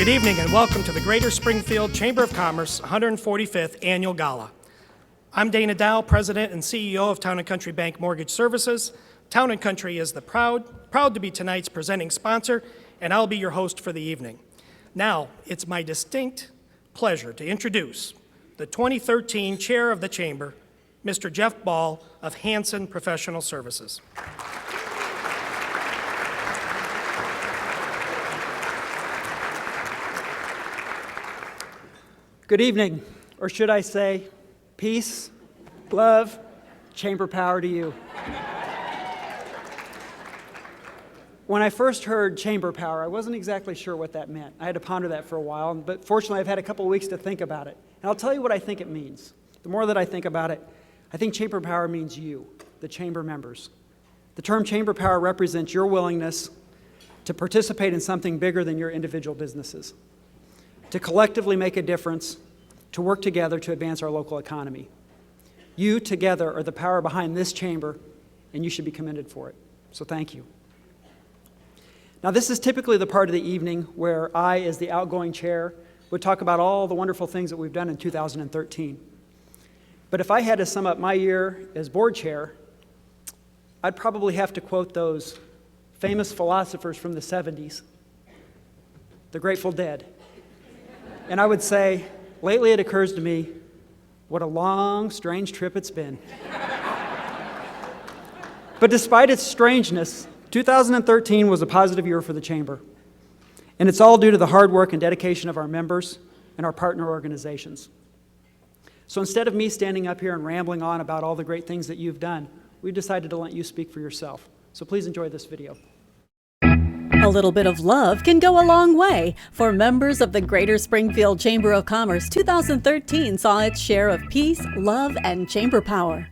Good evening and welcome to the Greater Springfield Chamber of Commerce 145th Annual Gala. I'm Dana Dow, President and CEO of Town & Country Bank Mortgage Services. Town & Country is proud to be tonight's presenting sponsor, and I'll be your host for the evening. Now, it's my distinct pleasure to introduce the 2013 Chair of the Chamber, Mr. Jeff Ball of Hanson Professional Services. Good evening, or should I say, peace, love, chamber power to you. When I first heard chamber power, I wasn't exactly sure what that meant. I had to ponder that for a while, but fortunately I've had a couple of weeks to think about it. And I'll tell you what I think it means. The more that I think about it, I think chamber power means you, the chamber members. The term chamber power represents your willingness to participate in something bigger than your individual businesses, to collectively make a difference, to work together to advance our local economy. You together are the power behind this chamber, and you should be commended for it. So thank you. Now, this is typically the part of the evening where I, as the outgoing chair, would talk about all the wonderful things that we've done in 2013. But if I had to sum up my year as board chair, I'd probably have to quote those famous philosophers from the 70s, the Grateful Dead. And I would say, lately it occurs to me, what a long, strange trip it's been. But despite its strangeness, 2013 was a positive year for the Chamber. And it's all due to the hard work and dedication of our members and our partner organizations. So instead of me standing up here and rambling on about all the great things that you've done, we've decided to let you speak for yourself. So please enjoy this video. A little bit of love can go a long way. For members of the Greater Springfield Chamber of Commerce, 2013 saw its share of peace, love, and chamber power.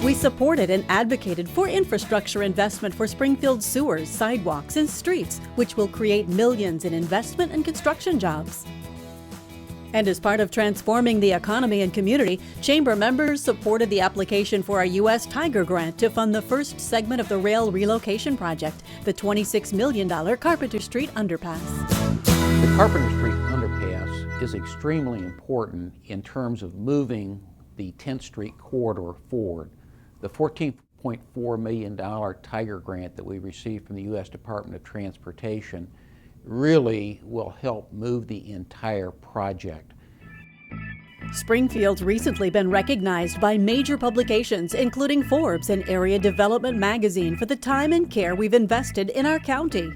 We supported and advocated for infrastructure investment for Springfield sewers, sidewalks, and streets, which will create millions in investment and construction jobs. And as part of transforming the economy and community, Chamber members supported the application for our U.S. Tiger Grant to fund the first segment of the rail relocation project, the $26 million Carpenter Street underpass. The Carpenter Street underpass is extremely important in terms of moving the 10th Street corridor forward. The $14.4 million Tiger Grant that we received from the U.S. Department of Transportation really will help move the entire project. Springfield's recently been recognized by major publications, including Forbes and Area Development Magazine, for the time and care we've invested in our county.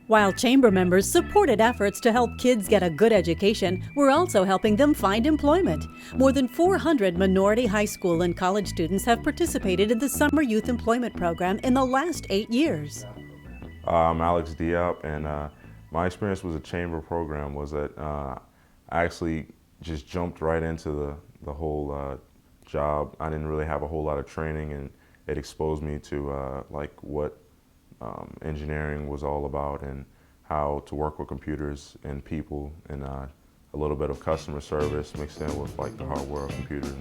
While Chamber members supported efforts to help kids get a good education, we're also helping them find employment. More than 400 minority high school and college students have participated in the Summer Youth Employment Program in the last 8 years. I'm Alex Diop, and my experience with the Chamber program was that I actually just jumped right into the whole job. I didn't really have a whole lot of training, and it exposed me to like what engineering was all about and how to work with computers and people, and a little bit of customer service mixed in with like the hardware of computers.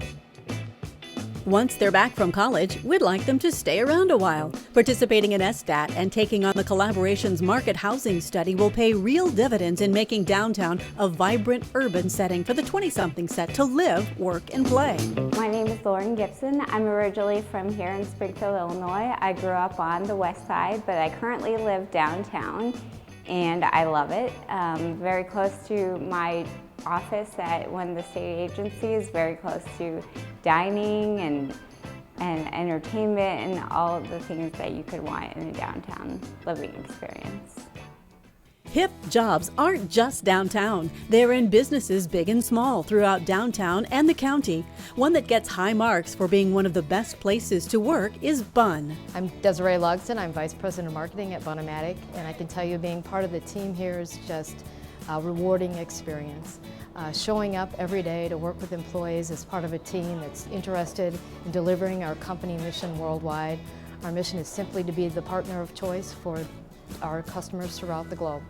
Once they're back from college, we'd like them to stay around a while. Participating in SSTAT and taking on the Collaboration's market housing study will pay real dividends in making downtown a vibrant urban setting for the 20-something set to live, work, and play. My name is Lauren Gibson. I'm originally from here in Springfield, Illinois. I grew up on the west side, but I currently live downtown, and I love it. Very close to my office at one of the state agencies, very close to dining and entertainment and all of the things that you could want in a downtown living experience. Hip jobs aren't just downtown. They're in businesses big and small throughout downtown and the county. One that gets high marks for being one of the best places to work is Bunn. I'm Desiree Logston. I'm Vice President of Marketing at Bunn-O-Matic, and I can tell you being part of the team here is just a rewarding experience. Showing up every day to work with employees as part of a team that's interested in delivering our company mission worldwide. Our mission is simply to be the partner of choice for our customers throughout the globe.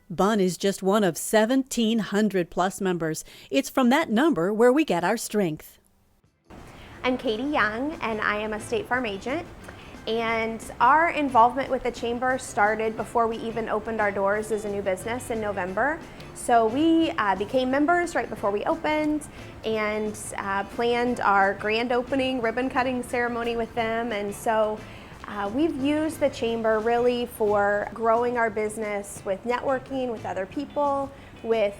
BUN is just one of 1,700 plus members. It's from that number where we get our strength. I'm Katie Young, and I am a State Farm agent. And our involvement with the Chamber started before we even opened our doors as a new business in November. So we became members right before we opened and planned our grand opening ribbon cutting ceremony with them. And so we've used the Chamber really for growing our business with networking with other people, with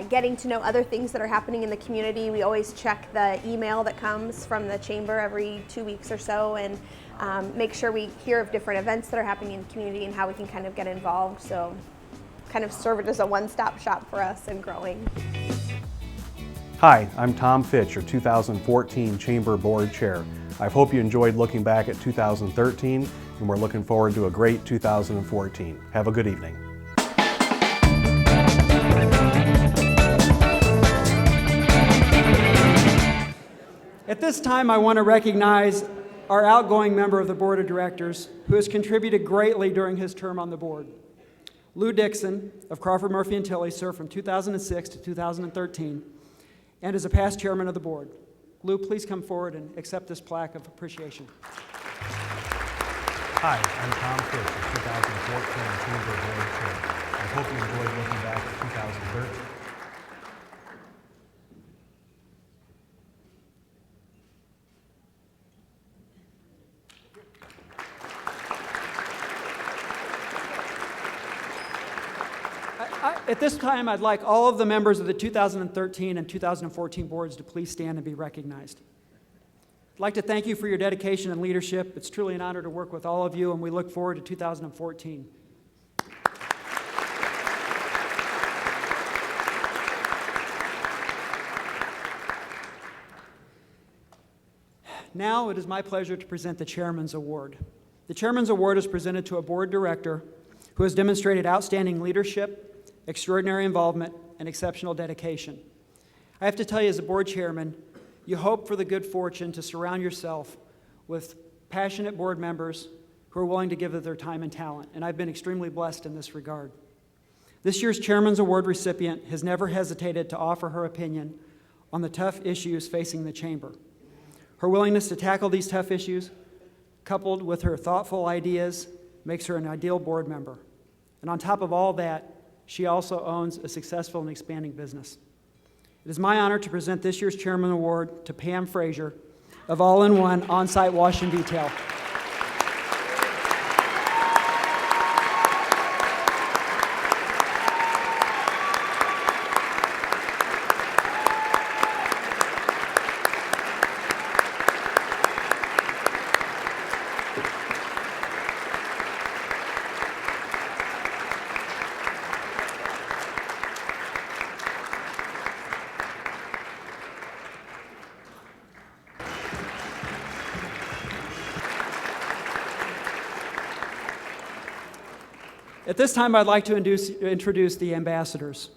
getting to know other things that are happening in the community. We always check the email that comes from the Chamber every 2 weeks or so and make sure we hear of different events that are happening in the community and how we can kind of get involved. So kind of serve it as a one-stop shop for us and growing. Hi, I'm Tom Fitch, your 2014 Chamber Board Chair. I hope you enjoyed looking back at 2013, and we're looking forward to a great 2014. Have a good evening. At this time, I want to recognize our outgoing member of the Board of Directors who has contributed greatly during his term on the board. Lou Dixon of Crawford, Murphy and Tilley served from 2006 to 2013 and is a past chairman of the board. Lou, please come forward and accept this plaque of appreciation. Hi, I'm Tom Fish, the 2014 Chamber Board Chair. I hope you enjoyed looking back at 2013. At this time, I'd like all of the members of the 2013 and 2014 boards to please stand and be recognized. I'd like to thank you for your dedication and leadership. It's truly an honor to work with all of you, and we look forward to 2014. Now it is my pleasure to present the Chairman's Award. The Chairman's Award is presented to a board director who has demonstrated outstanding leadership, extraordinary involvement, and exceptional dedication. I have to tell you, as a board chairman, you hope for the good fortune to surround yourself with passionate board members who are willing to give of their time and talent, and I've been extremely blessed in this regard. This year's Chairman's Award recipient has never hesitated to offer her opinion on the tough issues facing the Chamber. Her willingness to tackle these tough issues, coupled with her thoughtful ideas, makes her an ideal board member. And on top of all that, she also owns a successful and expanding business. It is my honor to present this year's Chairman Award to Pam Frazier of All-in-One On-Site Wash and Detail. At this time, I'd like to introduce the ambassadors.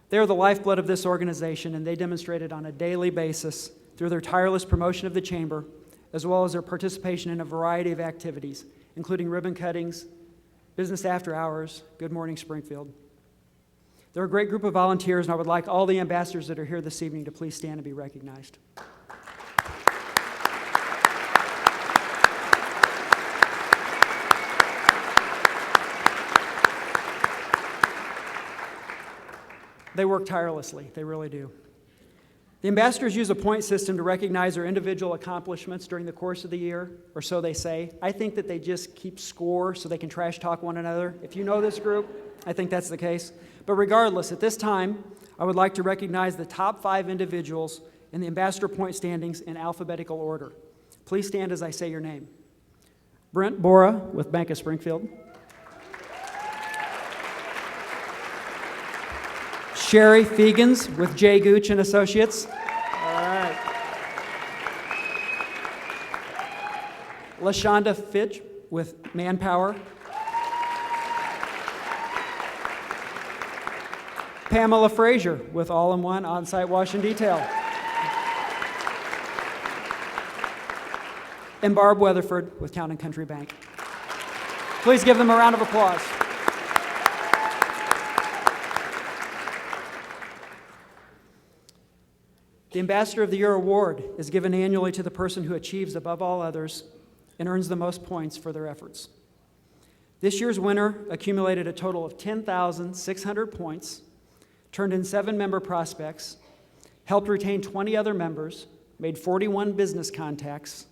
They are the lifeblood of this organization, and they demonstrate it on a daily basis through their tireless promotion of the Chamber, as well as their participation in a variety of activities, including ribbon cuttings, business after hours, Good Morning Springfield. They're a great group of volunteers, and I would like all the ambassadors that are here this evening to please stand and be recognized. They work tirelessly, they really do. The ambassadors use a point system to recognize their individual accomplishments during the course of the year, or so they say. I think that they just keep score so they can trash talk one another. If you know this group, I think that's the case. But regardless, at this time, I would like to recognize the top 5 individuals in the ambassador point standings in alphabetical order. Please stand as I say your name. Brent Bora with Bank of Springfield. Sherry Fegans with J. Gooch and Associates. All right. LaShonda Fitch with Manpower. Pamela Frazier with All-in-One On-Site Wash and Detail. And Barb Weatherford with Town & Country Bank. Please give them a round of applause. The Ambassador of the Year award is given annually to the person who achieves above all others and earns the most points for their efforts. This year's winner accumulated a total of 10,600 points, turned in 7 member prospects, helped retain 20 other members, made 41 business contacts,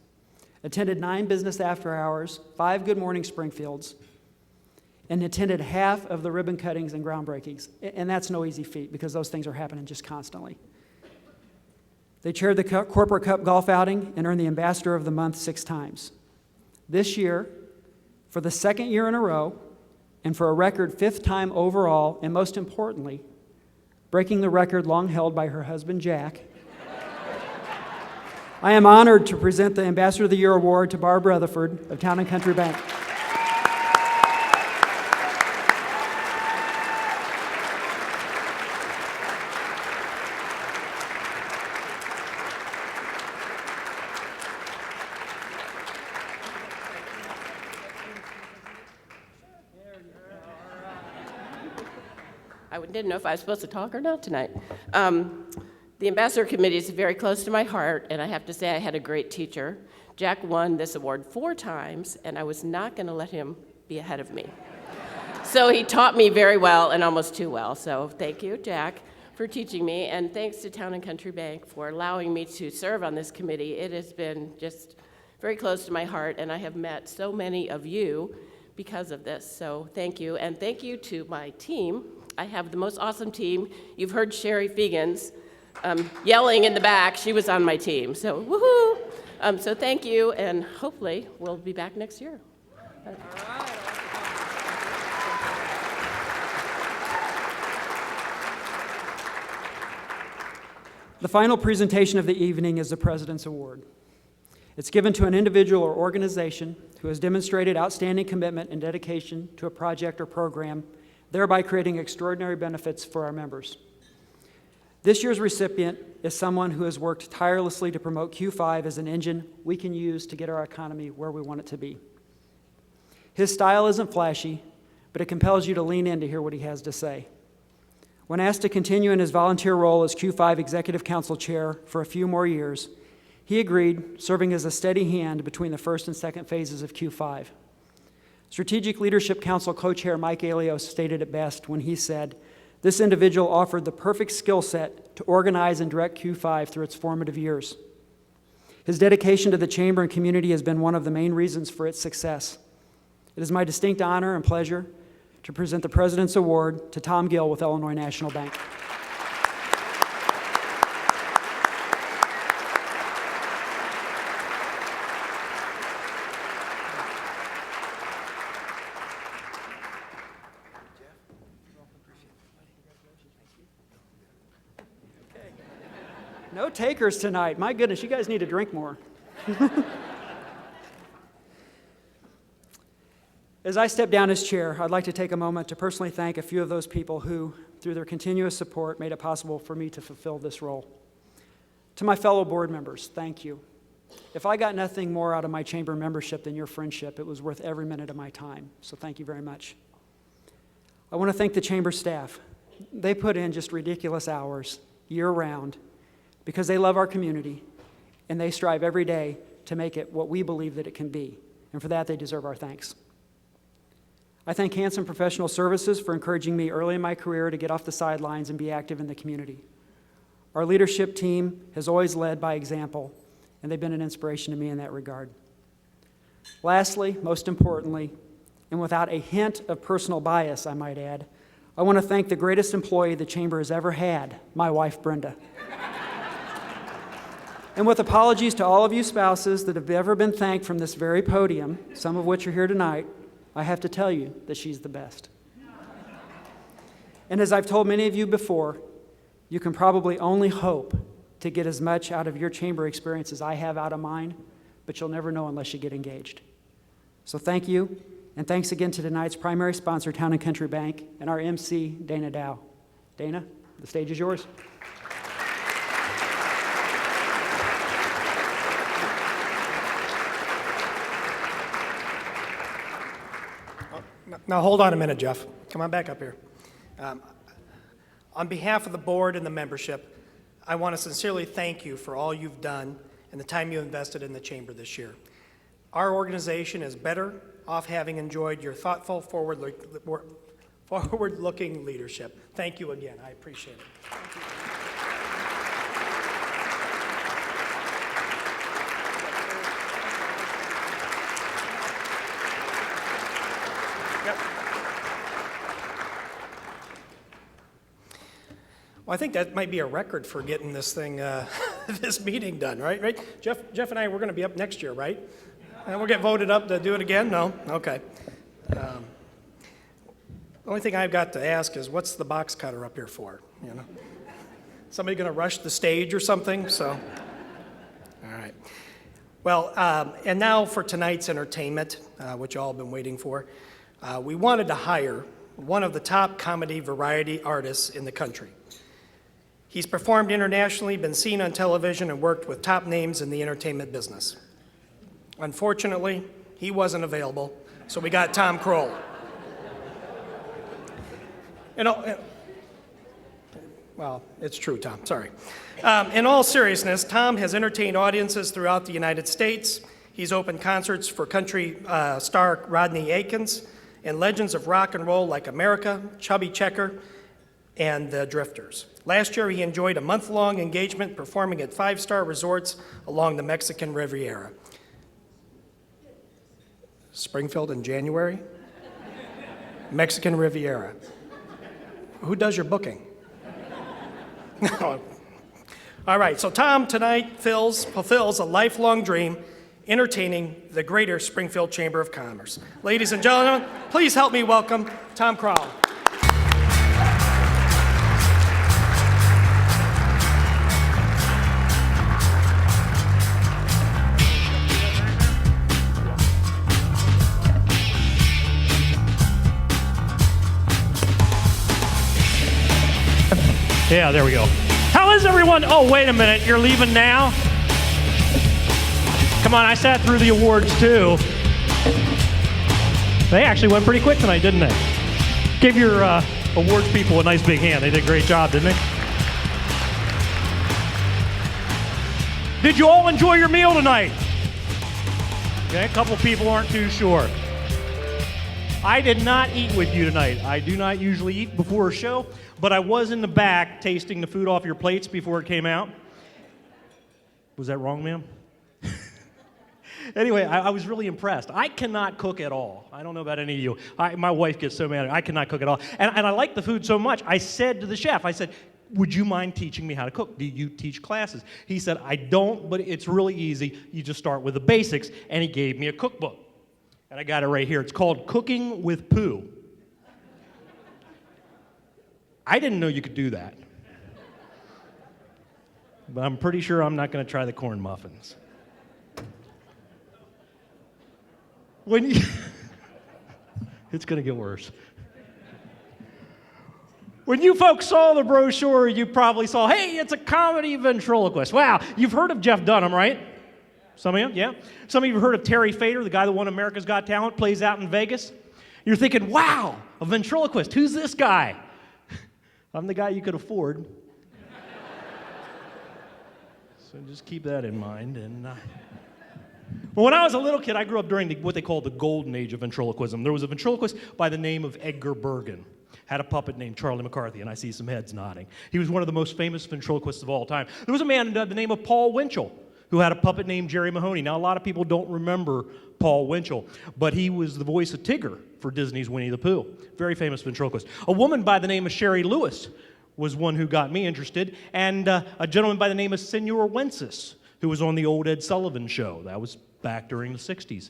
attended 9 business after hours, 5 Good Morning Springfields, and attended half of the ribbon cuttings and groundbreakings. And that's no easy feat because those things are happening just constantly. They chaired the Corporate Cup golf outing and earned the Ambassador of the Month 6 times. This year, for the 2nd year in a row, and for a record 5th time overall, and most importantly, breaking the record long held by her husband, Jack, I am honored to present the Ambassador of the Year award to Barb Rutherford of Town & Country Bank. I didn't know if I was supposed to talk or not tonight. The Ambassador Committee is very close to my heart, and I have to say I had a great teacher. Jack won this award 4 times, and I was not going to let him be ahead of me. So he taught me very well and almost too well. So thank you, Jack, for teaching me, and thanks to Town & Country Bank for allowing me to serve on this committee. It has been just very close to my heart, and I have met so many of you because of this. So thank you, and thank you to my team. I have the most awesome team. You've heard Sherry Fegans yelling in the back. She was on my team, so woohoo! So thank you, and hopefully we'll be back next year. The final presentation of the evening is the President's Award. It's given to an individual or organization who has demonstrated outstanding commitment and dedication to a project or program, thereby creating extraordinary benefits for our members. This year's recipient is someone who has worked tirelessly to promote Q5 as an engine we can use to get our economy where we want it to be. His style isn't flashy, but it compels you to lean in to hear what he has to say. When asked to continue in his volunteer role as Q5 Executive Council Chair for a few more years, he agreed, serving as a steady hand between the first and second phases of Q5. Strategic Leadership Council co-chair Mike Alios stated it best when he said, "This individual offered the perfect skill set to organize and direct Q5 through its formative years. His dedication to the Chamber and community has been one of the main reasons for its success. It is my distinct honor and pleasure to present the President's Award to Tom Gill with Illinois National Bank." No takers tonight. My goodness, you guys need to drink more. As I step down as chair, I'd like to take a moment to personally thank a few of those people who, through their continuous support, made it possible for me to fulfill this role. To my fellow board members, thank you. If I got nothing more out of my chamber membership than your friendship, it was worth every minute of my time, so thank you very much. I want to thank the chamber staff. They put in just ridiculous hours, year-round, because they love our community, and they strive every day to make it what we believe that it can be, and for that they deserve our thanks. I thank Hanson Professional Services for encouraging me early in my career to get off the sidelines and be active in the community. Our leadership team has always led by example, and they've been an inspiration to me in that regard. Lastly, most importantly, and without a hint of personal bias, I might add, I want to thank the greatest employee the Chamber has ever had, my wife, Brenda. And with apologies to all of you spouses that have ever been thanked from this very podium, some of which are here tonight, I have to tell you that she's the best. And as I've told many of you before, you can probably only hope to get as much out of your chamber experience as I have out of mine, but you'll never know unless you get engaged. So thank you, and thanks again to tonight's primary sponsor, Town & Country Bank, and our MC, Dana Dow. Dana, the stage is yours. Now, hold on a minute, Jeff. Come on back up here. On behalf of the board and the membership, I want to sincerely thank you for all you've done and the time you invested in the Chamber this year. Our organization is better off having enjoyed your thoughtful, forward-looking leadership. Thank you again. I appreciate it. Thank you. Yep. Well, I think that might be a record for getting this thing, this meeting done, right? Jeff and I, we're going to be up next year, right? And we'll get voted up to do it again? No? Okay. The only thing I've got to ask is, what's the box cutter up here for? You know, somebody going to rush the stage or something? So, all right. Well, and now for tonight's entertainment, which you all have been waiting for. We wanted to hire one of the top comedy variety artists in the country. He's performed internationally, been seen on television, and worked with top names in the entertainment business. Unfortunately, he wasn't available, so we got Tom Kroll. Well, it's true, Tom, sorry. In all seriousness, Tom has entertained audiences throughout the United States. He's opened concerts for country star Rodney Aikens and legends of rock and roll like America, Chubby Checker, and the Drifters. Last year, he enjoyed a month-long engagement performing at 5-star resorts along the Mexican Riviera. Springfield in January? Mexican Riviera. Who does your booking? All right, so Tom tonight fulfills a lifelong dream, entertaining the Greater Springfield Chamber of Commerce. Ladies and gentlemen, please help me welcome Tom Kroll. Yeah, there we go. How is everyone? Oh, wait a minute. You're leaving now? Come on, I sat through the awards too. They actually went pretty quick tonight, didn't they? Give your awards people a nice big hand. They did a great job, didn't they? Did you all enjoy your meal tonight? Okay, a couple people aren't too sure. I did not eat with you tonight. I do not usually eat before a show, but I was in the back tasting the food off your plates before it came out. Was that wrong, ma'am? Anyway, I was really impressed. I cannot cook at all. I don't know about any of you. My wife gets so mad at me. I cannot cook at all. And I like the food so much, I said to the chef, I said, would you mind teaching me how to cook? Do you teach classes? He said, I don't, but it's really easy. You just start with the basics. And he gave me a cookbook. And I got it right here. It's called Cooking with Poo. I didn't know you could do that. But I'm pretty sure I'm not going to try the corn muffins. When you it's going to get worse. When you folks saw the brochure, you probably saw, hey, it's a comedy ventriloquist. Wow, you've heard of Jeff Dunham, right? Some of you, yeah? Some of you have heard of Terry Fader, the guy that won America's Got Talent, plays out in Vegas. You're thinking, wow, a ventriloquist. Who's this guy? I'm the guy you could afford. So just keep that in mind. And well, when I was a little kid, I grew up during what they call the golden age of ventriloquism. There was a ventriloquist by the name of Edgar Bergen. Had a puppet named Charlie McCarthy, and I see some heads nodding. He was one of the most famous ventriloquists of all time. There was a man by the name of Paul Winchell, who had a puppet named Jerry Mahoney. Now, a lot of people don't remember Paul Winchell, but he was the voice of Tigger for Disney's Winnie the Pooh. Very famous ventriloquist. A woman by the name of Sherry Lewis was one who got me interested, and a gentleman by the name of Senor Wences, who was on the old Ed Sullivan Show. That was back during the 60s.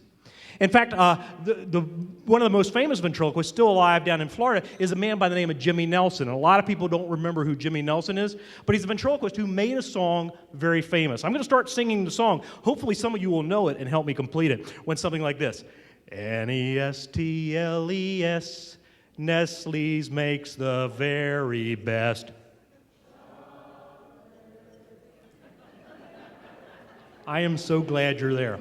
In fact, one of the most famous ventriloquists still alive down in Florida is a man by the name of Jimmy Nelson. And a lot of people don't remember who Jimmy Nelson is, but he's a ventriloquist who made a song very famous. I'm going to start singing the song. Hopefully some of you will know it and help me complete it. When something like this. Nestles, Nestle's makes the very best. I am so glad you're there.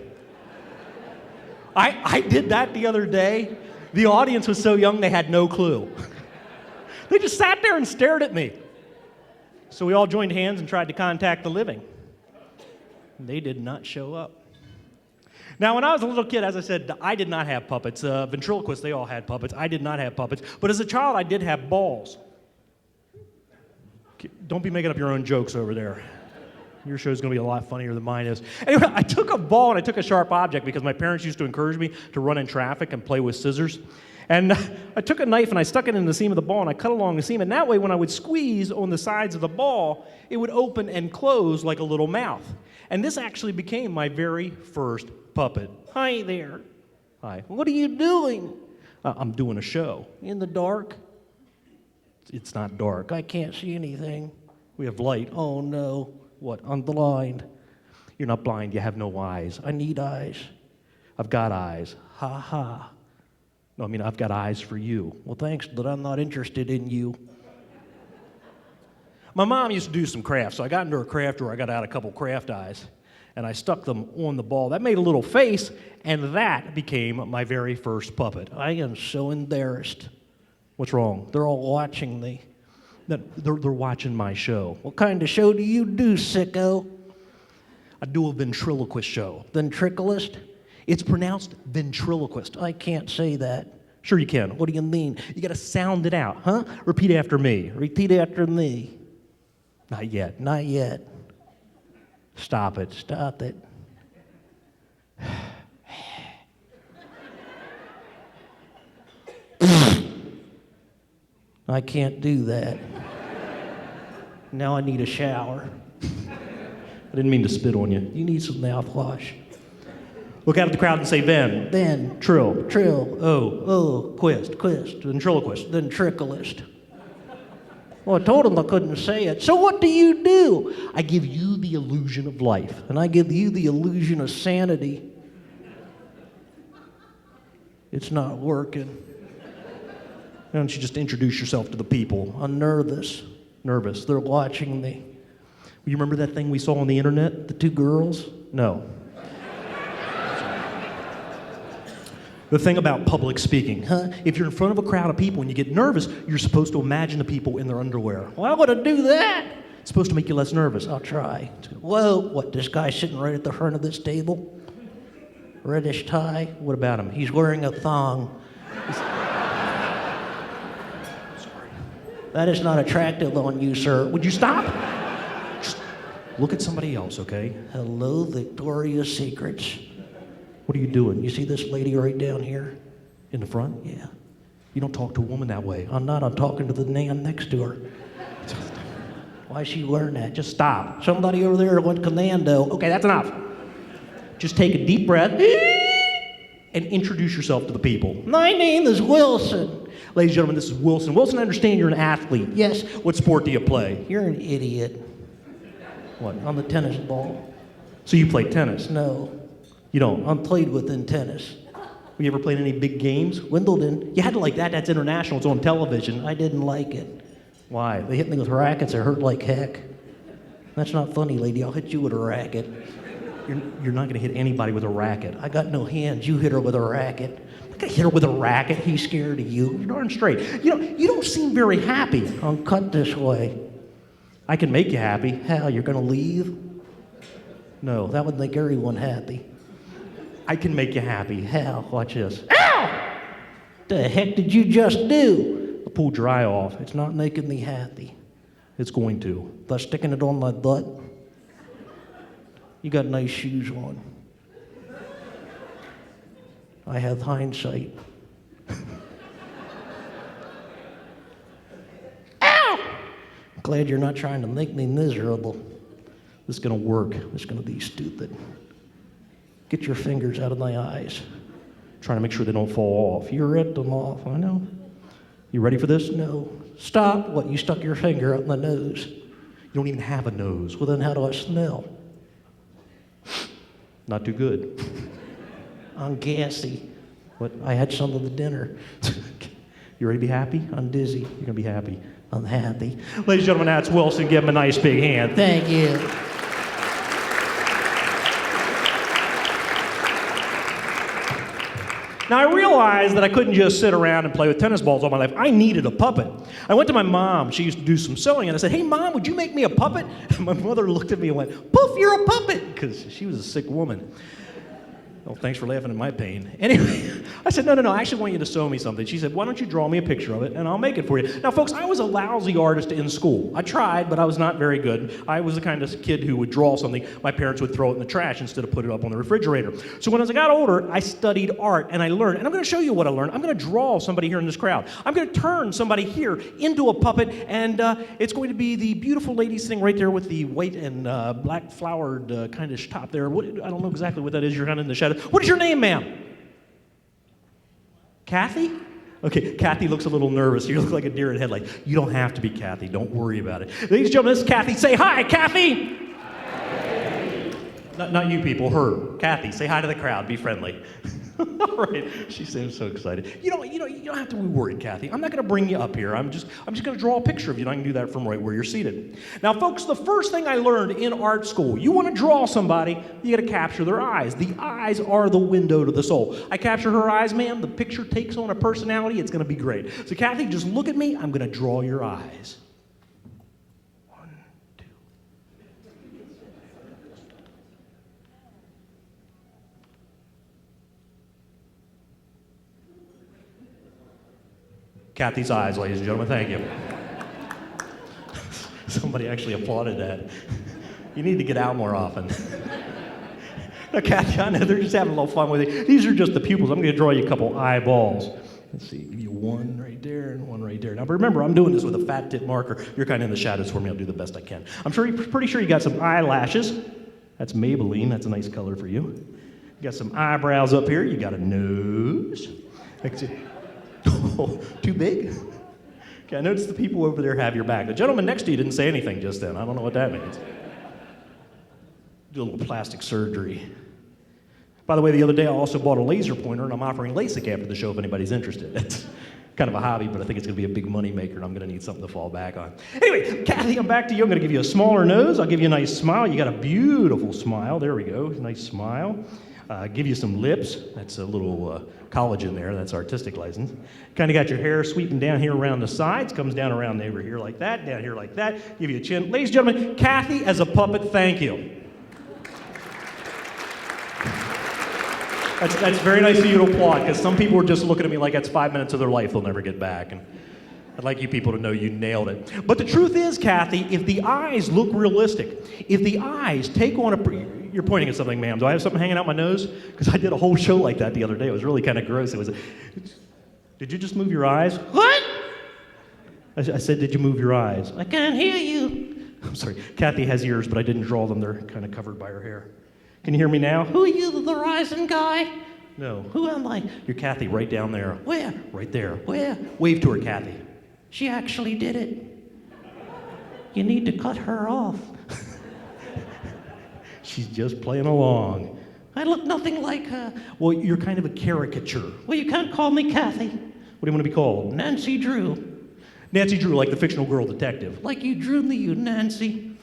I did that the other day. The audience was so young they had no clue. They just sat there and stared at me. So we all joined hands and tried to contact the living. They did not show up. Now, when I was a little kid, as I said, I did not have puppets. Ventriloquists, they all had puppets. I did not have puppets. But as a child, I did have balls. Don't be making up your own jokes over there. Your show's going to be a lot funnier than mine is. Anyway, I took a ball and I took a sharp object because my parents used to encourage me to run in traffic and play with scissors. And I took a knife and I stuck it in the seam of the ball and I cut along the seam. And that way, when I would squeeze on the sides of the ball, it would open and close like a little mouth. And this actually became my very first puppet. Hi there. Hi. What are you doing? I'm doing a show. In the dark? It's not dark. I can't see anything. We have light. Oh no. What? I'm blind. You're not blind. You have no eyes. I need eyes. I've got eyes. Ha ha. No, I mean, I've got eyes for you. Well, thanks, but I'm not interested in you. My mom used to do some crafts, so I got into her craft drawer. I got out a couple craft eyes, and I stuck them on the ball. That made a little face, and that became my very first puppet. I am so embarrassed. What's wrong? They're all watching me. They're watching my show. What kind of show do you do, sicko? I do a ventriloquist show. Ventriloquist? It's pronounced ventriloquist. I can't say that. Sure you can. What do you mean? You got to sound it out, huh? Repeat after me. Repeat after me. Not yet. Not yet. Stop it. Stop it. I can't do that. Now I need a shower. I didn't mean to spit on you. You need some mouthwash. Look out at the crowd and say, Ven, trill, quist, ventriloquist, ventriloquist. Well, I told him I couldn't say it. So what do? I give you the illusion of life, and I give you the illusion of sanity. It's not working. Why don't you just introduce yourself to the people? I'm nervous. They're watching me. You remember that thing we saw on the internet? The two girls? No. The thing about public speaking, huh? If you're in front of a crowd of people and you get nervous, you're supposed to imagine the people in their underwear. Why would I do that? It's supposed to make you less nervous. I'll try. Whoa, what, this guy sitting right at the front of this table? Reddish tie? What about him? He's wearing a thong. That is not attractive on you, sir. Would you stop? Just look at somebody else, okay? Hello, Victoria's Secrets. What are you doing? You see this lady right down here in the front? Yeah. You don't talk to a woman that way. I'm not. I'm talking to the man next to her. Why is she wearing that? Just stop. Somebody over there went commando. Okay, that's enough. Just take a deep breath and introduce yourself to the people. My name is Wilson. Ladies and gentlemen, this is Wilson. Wilson, I understand you're an athlete. Yes. What sport do you play? You're an idiot. What, on the tennis ball? So you play tennis? No. You don't? I'm played within tennis. Have you ever played any big games? Wimbledon? You had to like that. That's international. It's on television. I didn't like it. Why? They hit me with rackets. It hurt like heck. That's not funny, lady. I'll hit you with a racket. You're not going to hit anybody with a racket. I got no hands. You hit her with a racket. I'm not going to hit her with a racket. He's scared of you. You're darn straight. You don't seem very happy. I'm cut this way. I can make you happy. Hell, you're going to leave? No, that would make everyone happy. I can make you happy. Hell, watch this. Ow! The heck did you just do? I pulled your eye off. It's not making me happy. It's going to. By sticking it on my butt. You got nice shoes on. I have hindsight. Ow! Glad you're not trying to make me miserable. This is going to work. This is going to be stupid. Get your fingers out of my eyes. Trying to make sure they don't fall off. You ripped them off, I know. You ready for this? No. Stop. What, you stuck your finger up my nose. You don't even have a nose. Well, then how do I smell? Not too good. I'm gassy. What, I had some of the dinner. You ready to be happy? I'm dizzy. You're going to be happy. I'm happy. Ladies and gentlemen, that's Wilson. Give him a nice big hand. Thank you. Now, I realized that I couldn't just sit around and play with tennis balls all my life. I needed a puppet. I went to my mom. She used to do some sewing, and I said, "Hey, Mom, would you make me a puppet?" And my mother looked at me and went, "Poof, you're a puppet," because she was a sick woman. Well, thanks for laughing at my pain. Anyway, I said, no, I actually want you to sew me something. She said, "Why don't you draw me a picture of it, and I'll make it for you." Now, folks, I was a lousy artist in school. I tried, but I was not very good. I was the kind of kid who would draw something. My parents would throw it in the trash instead of put it up on the refrigerator. So when as I got older, I studied art, and I learned. And I'm going to show you what I learned. I'm going to draw somebody here in this crowd. I'm going to turn somebody here into a puppet, and it's going to be the beautiful lady sitting right there with the white and black flowered kind of top there. I don't know exactly what that is. You're kind of in the shadow. What is your name, ma'am? Kathy? Okay, Kathy looks a little nervous. You look like a deer in headlights. You don't have to be Kathy. Don't worry about it. Ladies and gentlemen, this is Kathy. Say hi, Kathy! Hi. Not you people, her. Kathy, say hi to the crowd. Be friendly. All right. She seems so excited. You don't have to be worried, Kathy. I'm not going to bring you up here. I'm just going to draw a picture of you, and I can do that from right where you're seated. Now, folks, the first thing I learned in art school, you want to draw somebody, you got to capture their eyes. The eyes are the window to the soul. I capture her eyes, ma'am. The picture takes on a personality. It's going to be great. So, Kathy, just look at me. I'm going to draw your eyes. 1, 2. Kathy's eyes, ladies and gentlemen, thank you. Somebody actually applauded that. You need to get out more often. Now, Kathy, I know they're just having a little fun with it. These are just the pupils. I'm going to draw you a couple eyeballs. Let's see, give you one right there and one right there. Now, remember, I'm doing this with a fat tip marker. You're kind of in the shadows for me. I'll do the best I can. Pretty sure you got some eyelashes. That's Maybelline. That's a nice color for you. You got some eyebrows up here. You got a nose. Oh, too big? Okay, I noticed the people over there have your back. The gentleman next to you didn't say anything just then. I don't know what that means. Do a little plastic surgery. By the way, the other day I also bought a laser pointer, and I'm offering LASIK after the show if anybody's interested. It's kind of a hobby, but I think it's going to be a big money maker, and I'm going to need something to fall back on. Anyway, Kathy, I'm back to you. I'm going to give you a smaller nose. I'll give you a nice smile. You got a beautiful smile. There we go. Nice smile. Give you some lips. That's a little college in there. That's artistic license. Kind of got your hair sweeping down here around the sides. Comes down around over here like that. Down here like that. Give you a chin. Ladies and gentlemen, Kathy as a puppet, thank you. That's very nice of you to applaud, because some people are just looking at me like that's 5 minutes of their life they'll never get back. And I'd like you people to know you nailed it. But the truth is, Kathy, if the eyes look realistic, if the eyes take on a... You're pointing at something, ma'am. Do I have something hanging out my nose? Because I did a whole show like that the other day. It was really kind of gross. Did you just move your eyes? What? I said, did you move your eyes? I can't hear you. I'm sorry. Kathy has ears, but I didn't draw them. They're kind of covered by her hair. Can you hear me now? Who are you, the rising guy? No. Who am I? You're Kathy right down there. Where? Right there. Where? Wave to her, Kathy. She actually did it. You need to cut her off. She's just playing along. I look nothing like her. Well, you're kind of a caricature. Well, you can't call me Kathy. What do you want to be called? Nancy Drew. Nancy Drew, like the fictional girl detective. Like you drew me, you Nancy.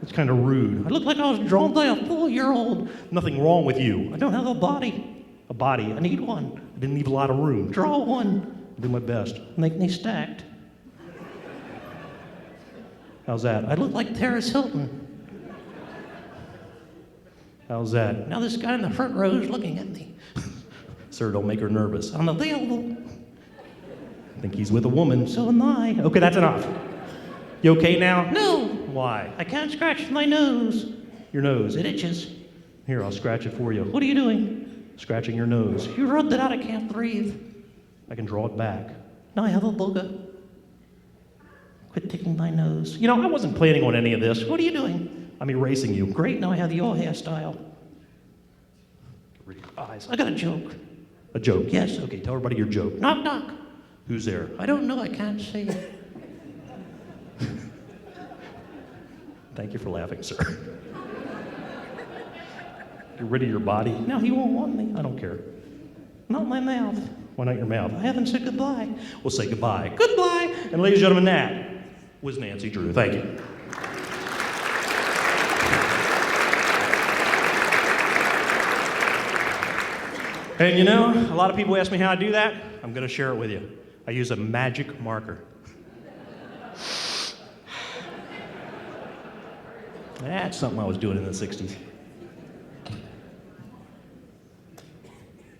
It's kind of rude. I look like I was drawn by a 4-year-old. Nothing wrong with you. I don't have a body. A body. I need one. I didn't leave a lot of room. Draw one. I do my best. Make me stacked. How's that? I look like Paris Hilton. How's that? Now this guy in the front row is looking at me. Sir, don't make her nervous. I'm available. I think he's with a woman. So am I. Okay, that's enough. You okay now? No. Why? I can't scratch my nose. Your nose, it itches. Here, I'll scratch it for you. What are you doing? Scratching your nose. You rubbed it out, I can't breathe. I can draw it back. Now I have a booger. Quit ticking my nose. You know, I wasn't planning on any of this. What are you doing? I'm erasing you. Great, now I have your hairstyle. Get rid of your eyes. I got a joke. A joke, yes? Okay, tell everybody your joke. Knock, knock. Who's there? I don't know, I can't see. Thank you for laughing, sir. Get rid of your body. No, he won't want me. I don't care. Not my mouth. Why not your mouth? I haven't said goodbye. We'll say goodbye. Goodbye. And ladies and gentlemen, that was Nancy Drew. Thank you. And you know, a lot of people ask me how I do that. I'm going to share it with you. I use a magic marker. That's something I was doing in the 60s.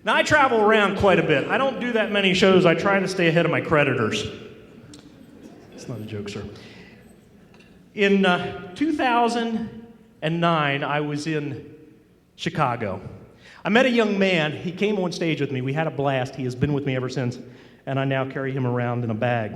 Now, I travel around quite a bit. I don't do that many shows. I try to stay ahead of my creditors. It's not a joke, sir. In 2009, I was in Chicago. I met a young man. He came on stage with me. We had a blast. He has been with me ever since, and I now carry him around in a bag.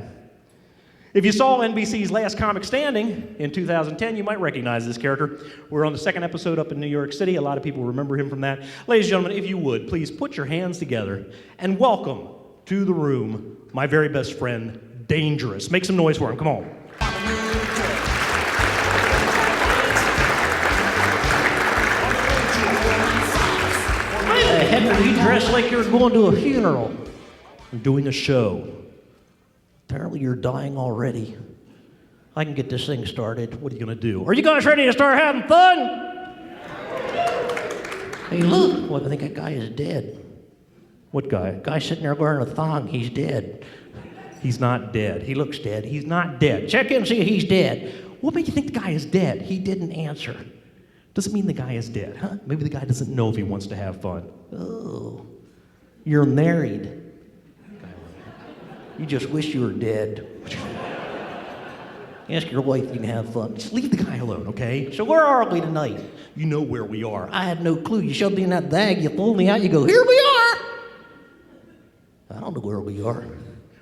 If you saw NBC's Last Comic Standing in 2010, you might recognize this character. We're on the second episode up in New York City. A lot of people remember him from that. Ladies and gentlemen, if you would, please put your hands together and welcome to the room my very best friend, Dangerous. Make some noise for him. Come on. Why the heck are you dressed like you're going to a funeral? I'm doing a show. Apparently you're dying already. I can get this thing started. What are you going to do? Are you guys ready to start having fun? Hey, look. Well, I think that guy is dead. What guy? Guy sitting there wearing a thong. He's dead. He's not dead. He looks dead. He's not dead. Check in and see if he's dead. What makes you think the guy is dead? He didn't answer. Doesn't mean the guy is dead, huh? Maybe the guy doesn't know if he wants to have fun. Oh, you're married. You just wish you were dead. Ask your wife if you can have fun. Just leave the guy alone, okay? So where are we tonight? You know where we are. I had no clue. You shoved me in that bag, you pulled me out, you go, here we are! I don't know where we are.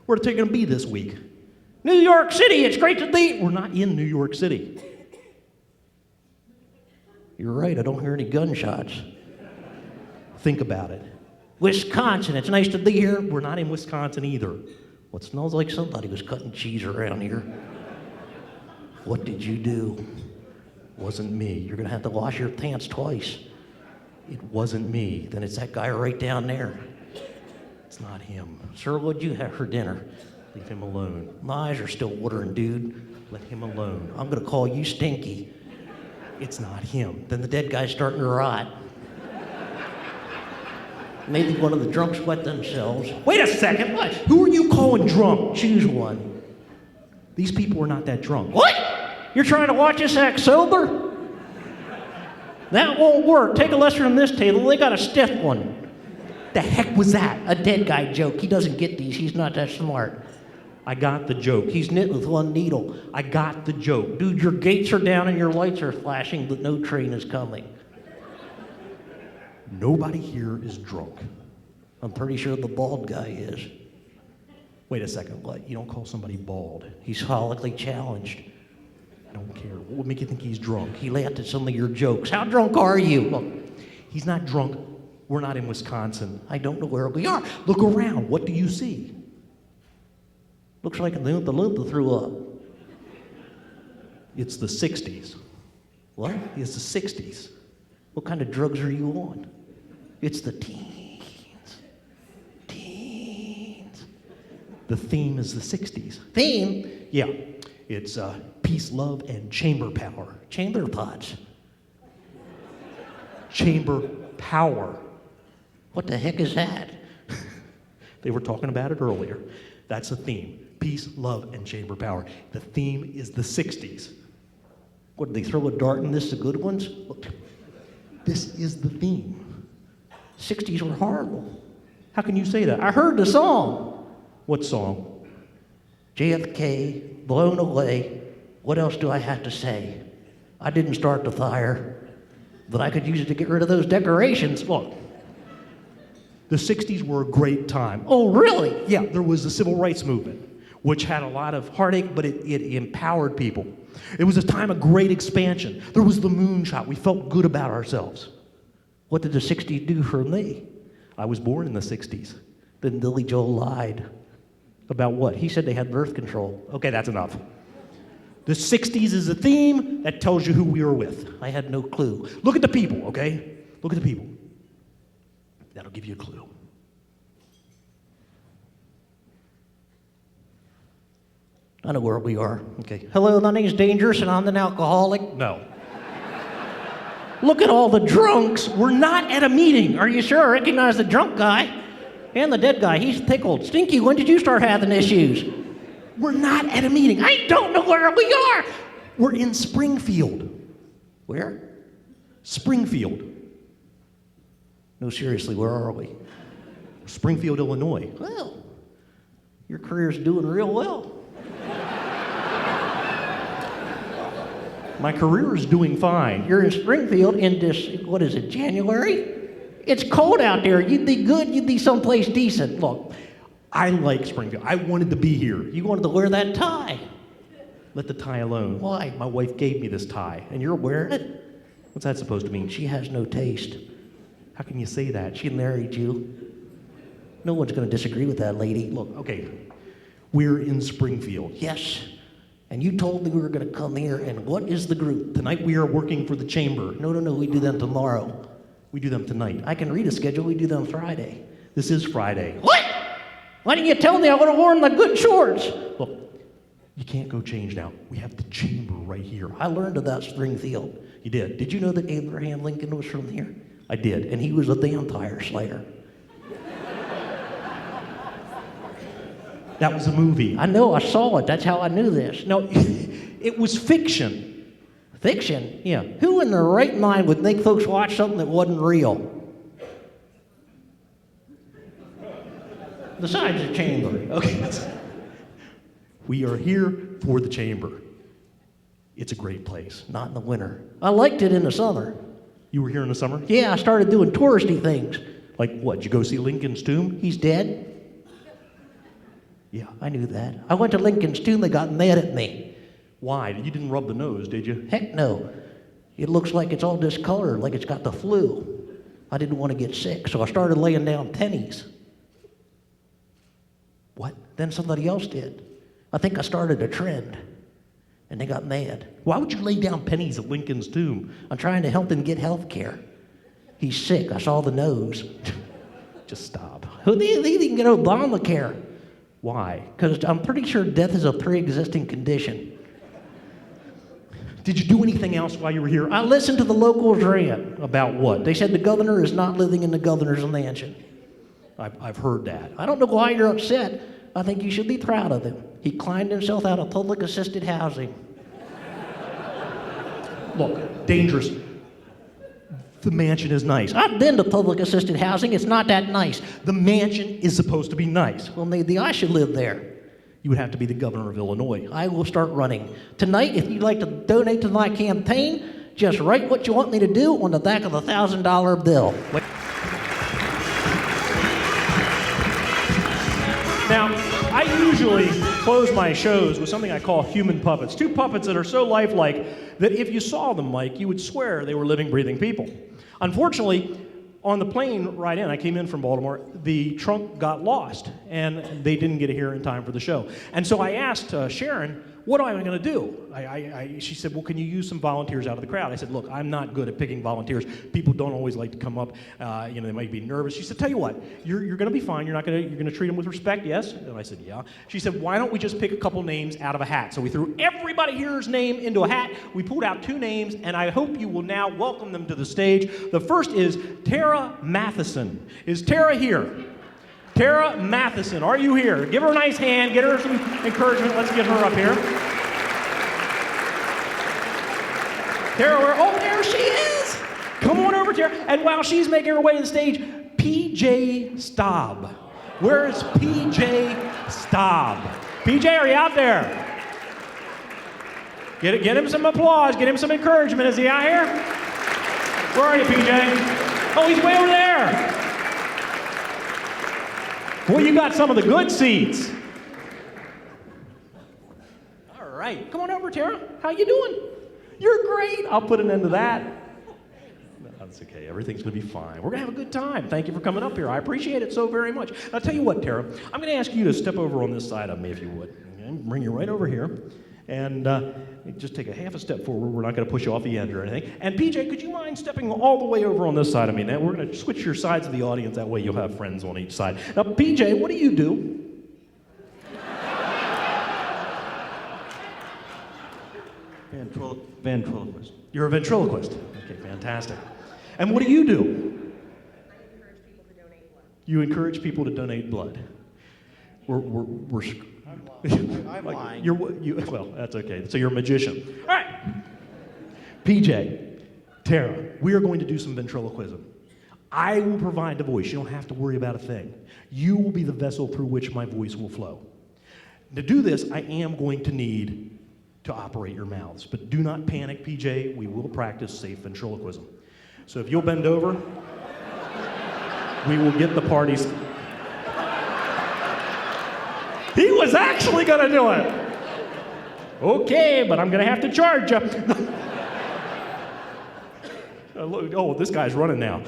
Where are they going to be this week? New York City, it's great to be. We're not in New York City. You're right, I don't hear any gunshots. Think about it. Wisconsin, it's nice to be here. We're not in Wisconsin either. Well, it smells like somebody was cutting cheese around here. What did you do? Wasn't me. You're gonna have to wash your pants twice. It wasn't me. Then it's that guy right down there. It's not him. Sir, what'd you have for dinner? Leave him alone. My eyes are still watering, dude. Let him alone. I'm gonna call you Stinky. It's not him. Then the dead guy's starting to rot. Maybe one of the drunks wet themselves. Wait a second, what? Who are you calling drunk? Choose one. These people were not that drunk. What? You're trying to watch us act sober? That won't work. Take a lesson from this table. They got a stiff one. The heck was that? A dead guy joke. He doesn't get these. He's not that smart. I got the joke. He's knit with one needle. I got the joke. Dude, your gates are down and your lights are flashing, but no train is coming. Nobody here is drunk. I'm pretty sure the bald guy is. Wait a second, what? You don't call somebody bald. He's follically challenged. I don't care. What would make you think he's drunk? He laughed at some of your jokes. How drunk are you? Well, he's not drunk. We're not in Wisconsin. I don't know where we are. Look around. What do you see? Looks like the Oompa threw up. It's the 60s. What? It's the 60s. What kind of drugs are you on? It's the teens. Teens. The theme is the 60s. Theme? Yeah. It's peace, love, and chamber power. Chamber pots. Chamber power. What the heck is that? They were talking about it earlier. That's the theme. Peace, love, and chamber power. The theme is the 60s. What, did they throw a dart in this, the good ones? Look, this is the theme. 60s were horrible. How can you say that? I heard the song. What song? JFK, blown away. What else do I have to say? I didn't start the fire, but I could use it to get rid of those decorations. Look, the 60s were a great time. Oh, really? Yeah, there was the civil rights movement, which had a lot of heartache, but it empowered people. It was a time of great expansion. There was the moonshot. We felt good about ourselves. What did the 60s do for me? I was born in the 60s. Then Billy Joel lied. About what? He said they had birth control. Okay, that's enough. The 60s is a theme that tells you who we were with. I had no clue. Look at the people, okay? Look at the people. That'll give you a clue. I know where we are. Okay. Hello, my name's Dangerous and I'm an alcoholic. No. Look at all the drunks. We're not at a meeting. Are you sure? I recognize the drunk guy and the dead guy. He's tickled. Stinky, when did you start having issues? We're not at a meeting. I don't know where we are. We're in Springfield. Where? Springfield. No, seriously, where are we? Springfield, Illinois. Well, your career's doing real well. My career is doing fine. You're in Springfield in this, what is it, January? It's cold out there. You'd be good, you'd be someplace decent. Look, I like Springfield. I wanted to be here. You wanted to wear that tie. Let the tie alone. Why? My wife gave me this tie, and you're wearing it? What's that supposed to mean? She has no taste. How can you say that? She married you. No one's going to disagree with that, lady. Look, okay, we're in Springfield. Yes. And you told me we were going to come here, and what is the group? Tonight we are working for the chamber. No, we do them tomorrow. We do them tonight. I can read a schedule. We do them Friday. This is Friday. What? Why didn't you tell me I would have worn the good shorts? Look, you can't go change now. We have the chamber right here. I learned about Springfield. You did. Did you know that Abraham Lincoln was from here? I did, and he was a vampire slayer. That was a movie. I know, I saw it. That's how I knew this. No, it was fiction. Fiction? Yeah. Who in their right mind would make folks watch something that wasn't real? Besides the chamber. Okay. We are here for the chamber. It's a great place. Not in the winter. I liked it in the summer. You were here in the summer? Yeah, I started doing touristy things. Like what? Did you go see Lincoln's tomb? He's dead? Yeah, I knew that. I went to Lincoln's tomb, they got mad at me. Why? You didn't rub the nose, did you? Heck no. It looks like it's all discolored, like it's got the flu. I didn't want to get sick, so I started laying down pennies. What? Then somebody else did. I think I started a trend, and they got mad. Why would you lay down pennies at Lincoln's tomb? I'm trying to help him get health care. He's sick, I saw the nose. Just stop. Who do you think he can get Obamacare? Why? Because I'm pretty sure death is a pre-existing condition. Did you do anything else while you were here? I listened to the locals rant. About what? They said the governor is not living in the governor's mansion. I've heard that. I don't know why you're upset. I think you should be proud of him. He climbed himself out of public assisted housing. Look, dangerous. The mansion is nice. I've been to public assisted housing. It's not that nice. The mansion is supposed to be nice. Well, maybe I should live there. You would have to be the governor of Illinois. I will start running. Tonight, if you'd like to donate to my campaign, just write what you want me to do on the back of the $1,000 bill. Now, I usually close my shows with something I call human puppets. Two puppets that are so lifelike that if you saw them, Mike, you would swear they were living, breathing people. Unfortunately, on the plane ride in, I came in from Baltimore, the trunk got lost, and they didn't get here in time for the show. And so I asked Sharon, what am I going to do? She said, well, can you use some volunteers out of the crowd? I said, look, I'm not good at picking volunteers. People don't always like to come up. They might be nervous. She said, tell you what, you're going to be fine. You're going to treat them with respect, yes? And I said, yeah. She said, why don't we just pick a couple names out of a hat? So we threw everybody here's name into a hat. We pulled out two names, and I hope you will now welcome them to the stage. The first is Tara Matheson. Is Tara here? Tara Matheson, are you here? Give her a nice hand, get her some encouragement. Let's get her up here. Tara, there she is. Come on over, Tara. And while she's making her way to the stage, PJ Staub. Where is PJ Staub? PJ, are you out there? Get him some applause, get him some encouragement. Is he out here? Where are you, PJ? Oh, he's way over there. Boy, you got some of the good seats. All right, come on over, Tara. How you doing? You're great. I'll put an end to that. No, that's okay. Everything's going to be fine. We're going to have a good time. Thank you for coming up here. I appreciate it so very much. I'll tell you what, Tara. I'm going to ask you to step over on this side of me, if you would. Okay? Bring you right over here. And just take a half a step forward. We're not going to push you off the end or anything. And PJ, could you mind stepping all the way over on this side of me? Now, we're going to switch your sides of the audience. That way you'll have friends on each side. Now, PJ, what do you do? Ventriloquist. You're a ventriloquist. Okay, fantastic. And what do? I encourage people to donate blood. You encourage people to donate blood. We're I'm lying. Well, that's okay. So you're a magician. All right. PJ, Tara, we are going to do some ventriloquism. I will provide the voice. You don't have to worry about a thing. You will be the vessel through which my voice will flow. To do this, I am going to need to operate your mouths. But do not panic, PJ. We will practice safe ventriloquism. So if you'll bend over, we will get the parties. He was actually going to do it. Okay, but I'm going to have to charge you. Oh, this guy's running now.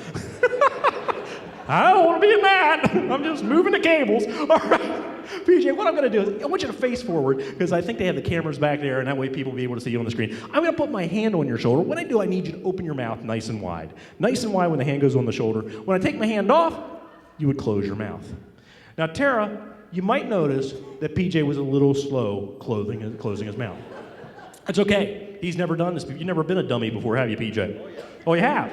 I don't want to be in that. I'm just moving the cables. All right. PJ, what I'm going to do is I want you to face forward because I think they have the cameras back there, and that way people will be able to see you on the screen. I'm going to put my hand on your shoulder. When I do, I need you to open your mouth nice and wide. Nice and wide when the hand goes on the shoulder. When I take my hand off, you would close your mouth. Now, Tara, you might notice that PJ was a little slow closing his mouth. That's okay. He's never done this. You've never been a dummy before, have you, PJ? Oh, you have?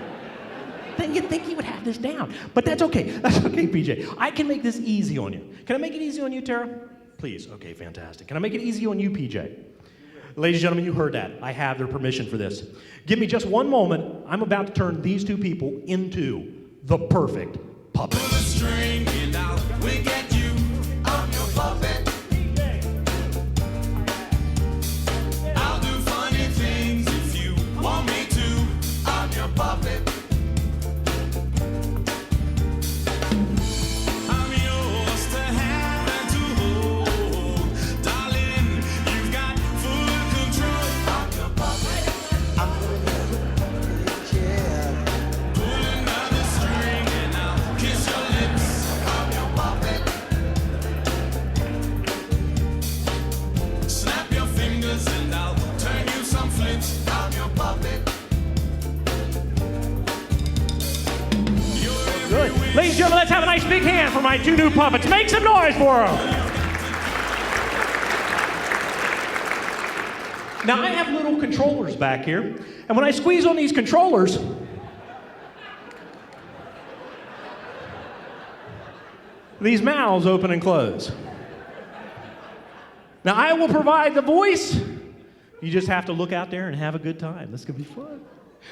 Then you'd think he would have this down. But that's okay. That's okay, PJ. I can make this easy on you. Can I make it easy on you, Tara? Please. Okay, fantastic. Can I make it easy on you, PJ? Ladies and gentlemen, you heard that. I have their permission for this. Give me just one moment. I'm about to turn these two people into the perfect puppet. Pull the string and out we get you. I'm your puppet. I'll do funny things if you want me to. I'm your puppet. Ladies and gentlemen, let's have a nice big hand for my two new puppets. Make some noise for them. Now, I have little controllers back here, and when I squeeze on these controllers, these mouths open and close. Now, I will provide the voice. You just have to look out there and have a good time. This is going to be fun.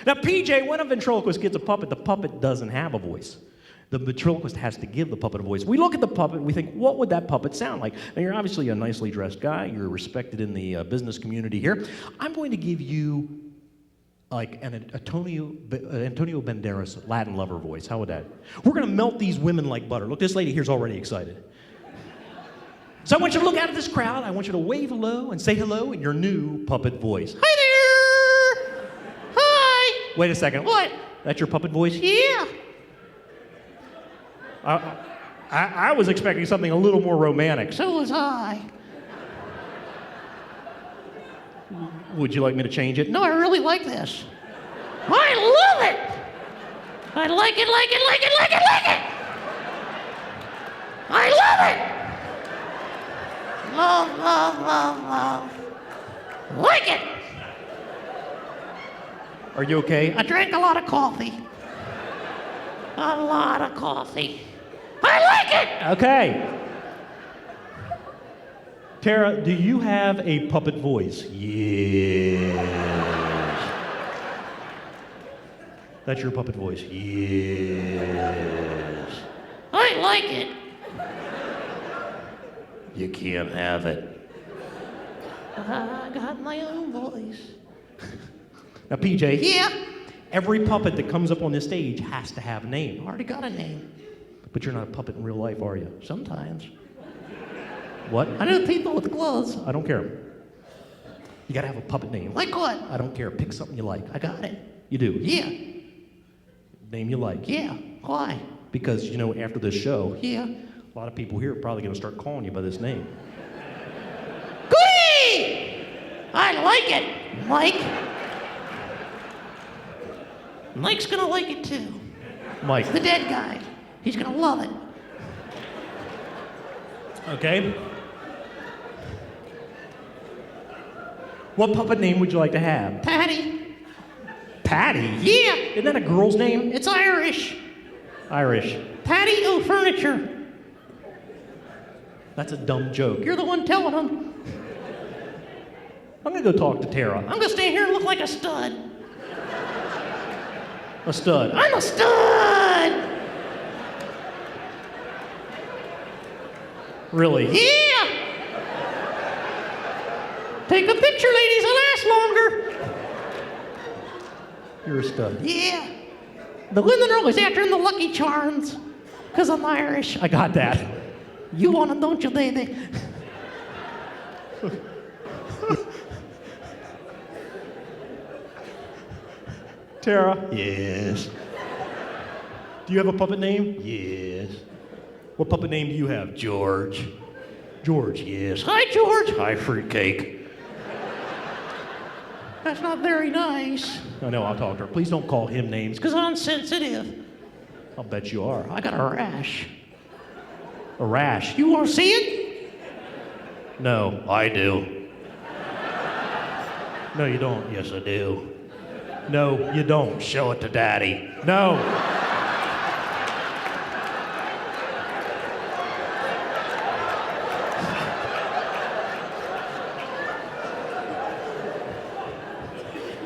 Now, PJ, when a ventriloquist gets a puppet, the puppet doesn't have a voice. The ventriloquist has to give the puppet a voice. We look at the puppet and we think, what would that puppet sound like? Now, you're obviously a nicely dressed guy. You're respected in the business community here. I'm going to give you like an Antonio Banderas Latin lover voice. How would that? We're going to melt these women like butter. Look, this lady here's already excited. So I want you to look out at this crowd. I want you to wave hello and say hello in your new puppet voice. Hi there! Hi! Wait a second. What? That's your puppet voice? Yeah. I was expecting something a little more romantic. So was I. Would you like me to change it? No, I really like this. I love it! I like it, like it, like it, like it, like it! I love it! Love, love, love, love. Like it! Are you okay? I drank a lot of coffee. A lot of coffee. I like it! Okay. Tara, do you have a puppet voice? Yes. That's your puppet voice? Yes. I like it. You can't have it. I got my own voice. Now, PJ. Yeah? Every puppet that comes up on this stage has to have a name. I already got a name. But you're not a puppet in real life, are you? Sometimes. What? I know people with gloves. I don't care. You gotta have a puppet name. Like what? I don't care. Pick something you like. I got it. You do? Yeah. Name you like? Yeah. Why? Because, you know, after this show, yeah, a lot of people here are probably gonna start calling you by this name. Goody! I like it. Mike. Mike's gonna like it too. Mike. The dead guy. He's gonna love it. Okay. What puppet name would you like to have? Patty. Patty? Yeah! Isn't that a girl's name? It's Irish. Irish. Patio furniture. That's a dumb joke. You're the one telling them. I'm gonna go talk to Tara. I'm gonna stay here and look like a stud. A stud. I'm a stud! Really? Yeah! Take a picture, ladies, it'll last longer. You're a stud. Yeah. The women are always after the Lucky Charms, because I'm Irish. I got that. You want them, don't you, baby? Tara? Yes. Do you have a puppet name? Yes. What puppet name do you have? George. George, yes. Hi, George. Hi, fruitcake. That's not very nice. I know, I'll talk to her. Please don't call him names, because I'm sensitive. I'll bet you are. I got a rash. A rash. You want to see it? No, I do. No, you don't. Yes, I do. No, you don't. Show it to Daddy. No.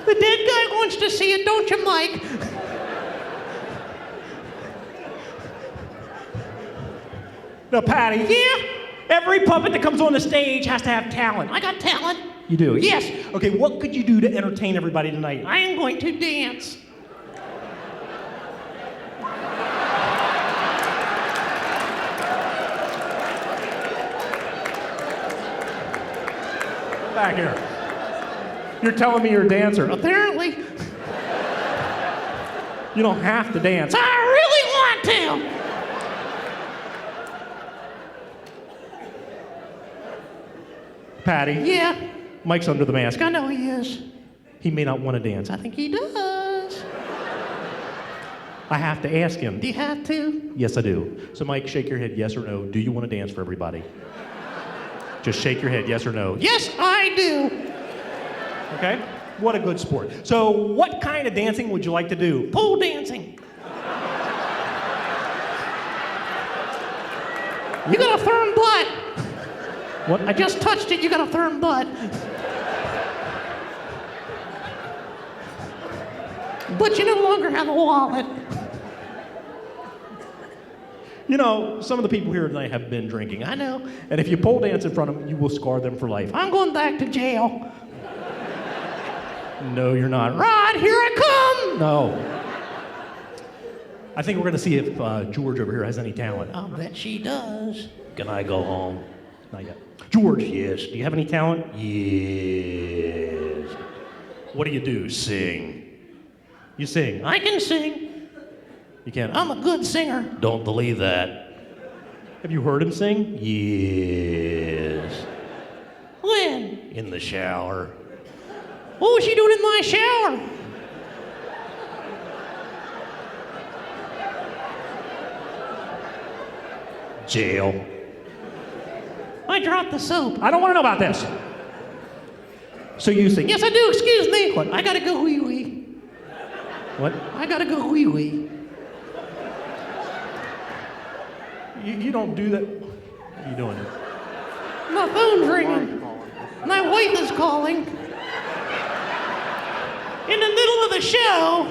The dead guy wants to see it, don't you, Mike? No, Patty. Yeah? Every puppet that comes on the stage has to have talent. I got talent. You do? Yes. Okay, what could you do to entertain everybody tonight? I am going to dance. Back here. You're telling me you're a dancer. Apparently. You don't have to dance. I really want to. Patty. Yeah. Mike's under the mask. I know he is. He may not want to dance. I think he does. I have to ask him. Do you have to? Yes, I do. So, Mike, shake your head yes or no. Do you want to dance for everybody? Just shake your head yes or no. Yes, I do. Okay? What a good sport. So, what kind of dancing would you like to do? Pole dancing. You got a firm butt. What? I just touched it, you got a firm butt. But you no longer have a wallet. You know, some of the people here tonight have been drinking, I know. And if you pole dance in front of them, you will scar them for life. I'm going back to jail. No, you're not. Rod, here I come! No. I think we're going to see if George over here has any talent. I'll bet she does. Can I go home? Not yet. George, yes. Do you have any talent? Yes. What do? Sing. You sing. I can sing. You can. I'm a good singer. Don't believe that. Have you heard him sing? Yes. When? In the shower. What was she doing in my shower? Jail. I dropped the soap. I don't want to know about this. So you sing. Yes, I do. Excuse me. What? I gotta go wee wee. What? I gotta go wee wee. You don't do that. What are you doing? My phone's ringing. My wife is calling. In the middle of the show.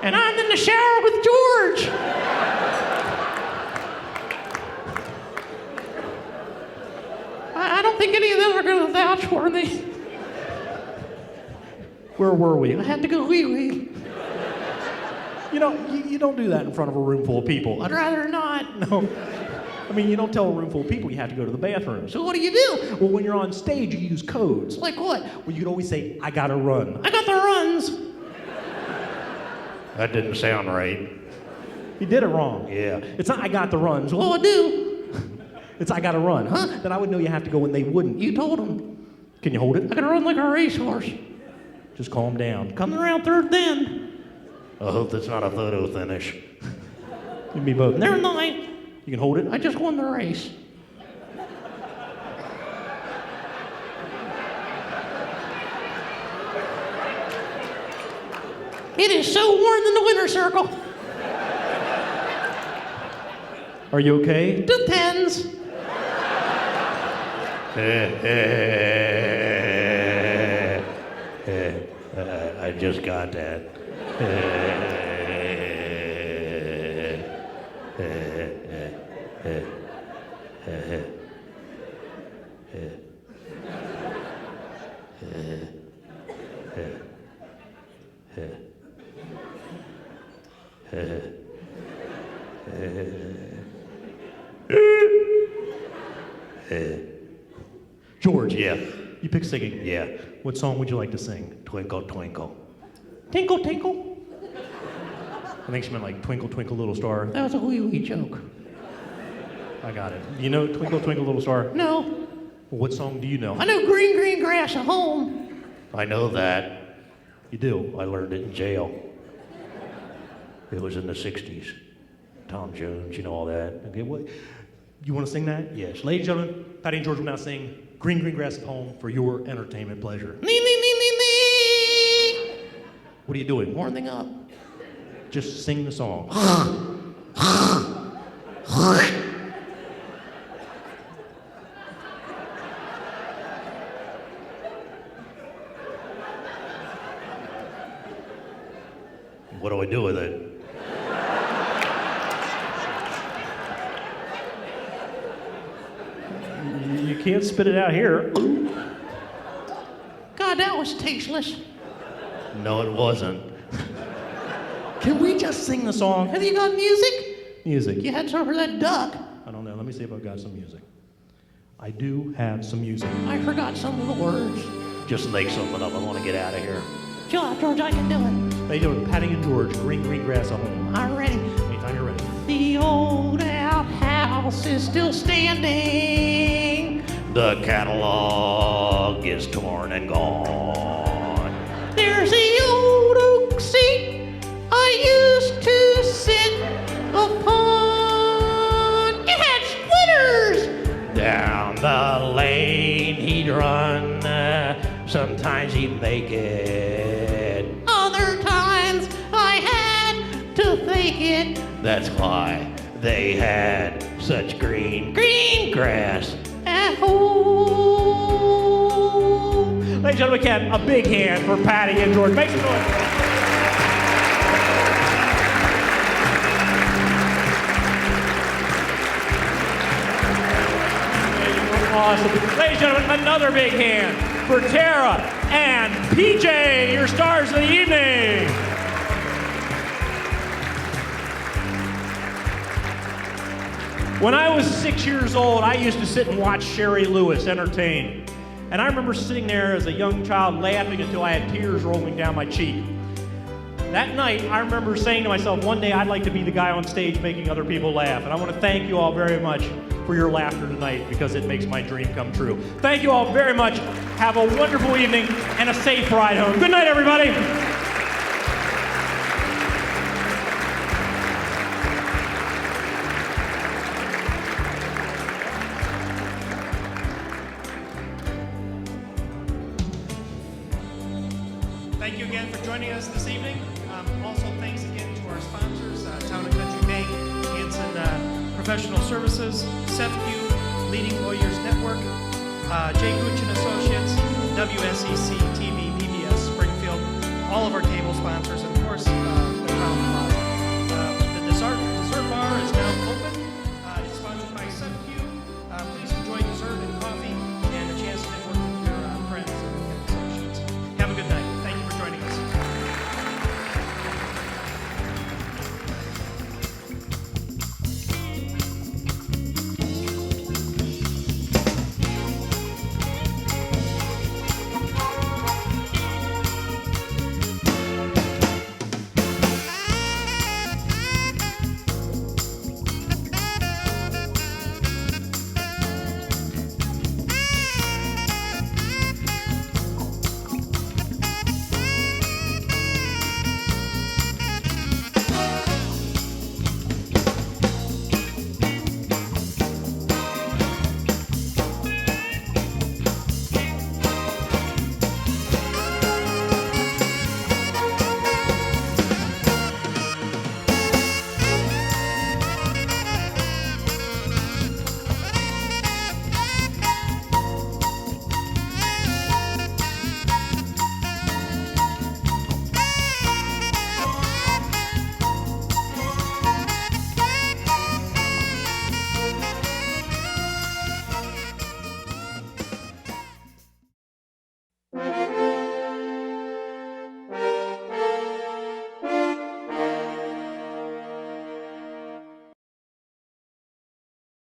And I'm in the shower with George. I don't think any of them are going to vouch for me. Where were we? I had to go wee-wee. You know, you don't do that in front of a room full of people. I'd rather not. No. I mean, you don't tell a room full of people you have to go to the bathroom. So what do? Well, when you're on stage, you use codes. Like what? Well, you'd always say, I gotta run. I got the runs. That didn't sound right. He did it wrong. Yeah. It's not I got the runs. Well, I do. It's I gotta run. Huh? Then I would know you have to go when they wouldn't. You told them. Can you hold it? I gotta run like a racehorse. Just calm down. Coming around third then. I hope that's not a photo finish. Give me both. Never mind. You can hold it. I just won the race. It is so warm in the winter circle. Are you okay? Depends. I just got that. George, yeah. You pick singing? Yeah. What song would you like to sing? Twinkle, twinkle. Tinkle, tinkle. I think she meant like Twinkle, Twinkle, Little Star. That was a wee joke. I got it. You know Twinkle, Twinkle, Little Star? No. Well, what song do you know? I know Green, Green Grass at Home. I know that. You do. I learned it in jail. It was in the 60s. Tom Jones, you know all that. Okay, what? You want to sing that? Yes. Ladies and gentlemen, Patty and George will now sing Green, Green Grass at Home for your entertainment pleasure. Nee, nee, nee, nee, nee. What are you doing? Warming up. Just sing the song. What do I do with it? You can't spit it out here. God, that was tasteless. No, it wasn't. Can we just sing the song? Have you got music? Music. You had some for that duck. I don't know. Let me see if I've got some music. I do have some music. I forgot some of the words. Just make something up. I want to get out of here. Chill out, George. I can do it. How you doing? Patty and George, Green, Green Grass at Home. I'm ready. Anytime you're ready. The old outhouse is still standing. The catalog is torn and gone. There's the old oak seat I used to sit upon. It had splitters. Down the lane he'd run. Sometimes he'd make it. Other times I had to fake it. That's why they had such green, green grass at home. Ladies and gentlemen, again, a big hand for Patty and George. Make some noise. Awesome. Ladies and gentlemen, another big hand for Tara and PJ, your stars of the evening. When I was 6 years old, I used to sit and watch Sherry Lewis entertain. And I remember sitting there as a young child laughing until I had tears rolling down my cheek. That night, I remember saying to myself, one day I'd like to be the guy on stage making other people laugh. And I want to thank you all very much for your laughter tonight because it makes my dream come true. Thank you all very much. Have a wonderful evening and a safe ride home. Good night, everybody. Thank you again for joining us this evening. Also, thanks again to our sponsors, Town & Country Bank, Hanson Professional Services, Seth Q, Leading Lawyers Network, Jay Gooch & Associates, WSCC TV, PBS Springfield, all of our cable sponsors, and of course,